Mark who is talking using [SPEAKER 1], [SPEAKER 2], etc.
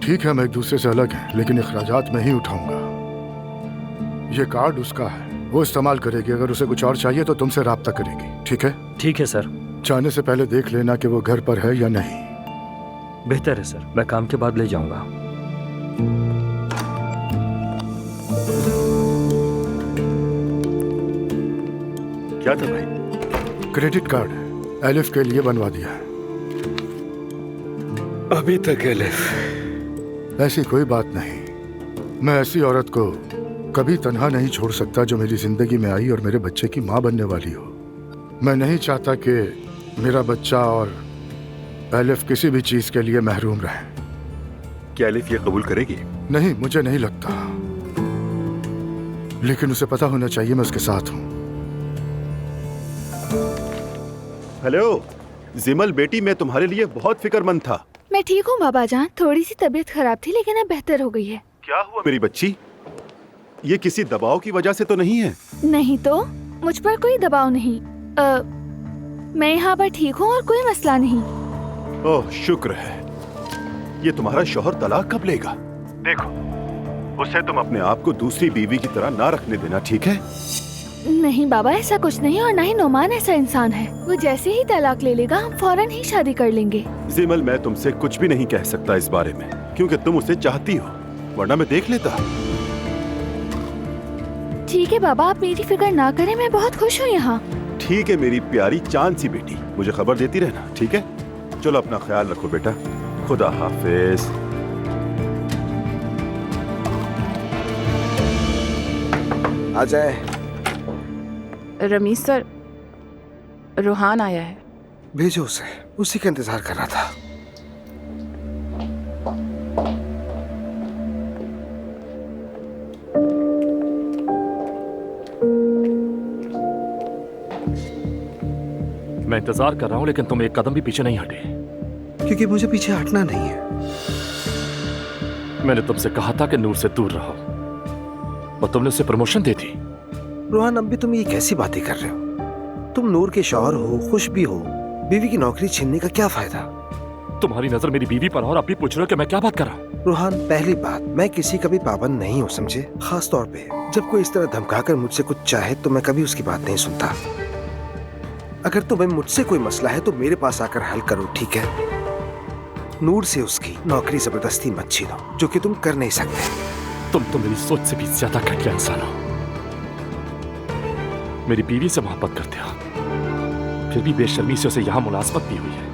[SPEAKER 1] ठीक है, हम एक दूसरे से अलग हैं, लेकिन अखराजात मैं ही उठाऊंगा। ये कार्ड उसका है, वो इस्तेमाल करेगी। अगर उसे कुछ और चाहिए तो तुमसे राब्ता करेगी, ठीक है?
[SPEAKER 2] ठीक है सर।
[SPEAKER 1] जाने से पहले देख लेना कि वो घर पर है या नहीं।
[SPEAKER 2] बेहतर है सर, मैं काम के बाद ले जाऊंगा।
[SPEAKER 3] क्या था भाई?
[SPEAKER 1] क्रेडिट कार्ड एलिफ के लिए बनवा दिया है।
[SPEAKER 3] अभी तक एलिफ।
[SPEAKER 1] ऐसी कोई बात नहीं, मैं ऐसी औरत को कभी तन्हा नहीं छोड़ सकता जो मेरी जिंदगी में आई और मेरे बच्चे की माँ बनने वाली हो। मैं नहीं चाहता कि मेरा बच्चा और एलिफ किसी भी चीज के लिए महरूम रहे।
[SPEAKER 3] क्या एलिफ ये कबूल करेगी?
[SPEAKER 1] नहीं, मुझे नहीं लगता, लेकिन उसे पता होना चाहिए मैं उसके साथ हूँ।
[SPEAKER 3] हेलो जिमल बेटी, मैं तुम्हारे लिए बहुत फिक्रमंद था।
[SPEAKER 4] मैं ठीक हूँ बाबा जान, थोड़ी सी तबीयत खराब थी लेकिन अब बेहतर हो गई है।
[SPEAKER 3] क्या हुआ मेरी बच्ची? ये किसी दबाव की वजह से तो नहीं है?
[SPEAKER 4] नहीं तो, मुझ पर कोई दबाव नहीं। मैं यहाँ पर ठीक हूँ और कोई मसला नहीं।
[SPEAKER 3] ओह शुक्र है। ये तुम्हारा शौहर तलाक कब लेगा? देखो, उसे तुम अपने आप को दूसरी बीवी की तरह ना रखने देना, ठीक है?
[SPEAKER 4] नहीं बाबा, ऐसा कुछ नहीं, और ना ही नोमान ऐसा इंसान है। वो जैसे ही तलाक ले लेगा हम फौरन ही शादी कर लेंगे।
[SPEAKER 3] जिमल, मैं तुमसे कुछ भी नहीं कह सकता इस बारे में, क्योंकि तुम उसे चाहती हो, वरना मैं देख लेता।
[SPEAKER 4] ठीक है बाबा, आप मेरी फिक्र ना करें, मैं बहुत खुश हूँ यहाँ।
[SPEAKER 3] ठीक है मेरी प्यारी चांद सी बेटी, मुझे खबर देती रहना, ठीक है? चलो अपना ख्याल रखो बेटा, खुदा हाफिज।
[SPEAKER 5] आ जाए।
[SPEAKER 6] रमीज सर, रोहान आया है।
[SPEAKER 5] भेजो उसे, उसी का इंतजार कर रहा था।
[SPEAKER 2] मैं इंतजार कर रहा हूँ, लेकिन तुम एक कदम भी पीछे नहीं हटे।
[SPEAKER 5] क्योंकि मुझे पीछे हटना नहीं है।
[SPEAKER 2] मैंने तुमसे कहा था कि नूर से दूर रहो, और तुमने उसे प्रमोशन दे दी।
[SPEAKER 5] रोहान, अब भी तुम ये कैसी बातें कर रहे हो? तुम नूर के शौहर हो, खुश भी हो, बीवी की नौकरी छीनने का क्या फायदा?
[SPEAKER 2] तुम्हारी नजर मेरी बीवी पर और अभी पूछ रहे हो कि मैं क्या बात कर रहा हूँ?
[SPEAKER 5] रोहान, पहली बात, मैं किसी का भी पाबंद नहीं हूँ, समझे? खास तौर पे जब कोई इस तरह धमकाकर मुझसे कुछ चाहे तो मैं कभी उसकी बात नहीं सुनता। अगर तुम्हें मुझसे कोई मसला है तो मेरे पास आकर हल करो, ठीक है? नूर से उसकी नौकरी जबरदस्ती मत छीनो, जो कि तुम कर नहीं सकते।
[SPEAKER 2] तुम तो मेरी सोच से भी ज्यादा घटिया इंसान हो। मेरी बीवी से मोहब्बत करते हो, फिर भी बेशर्मी से उसे यहाँ मुलाजमत दी हुई है।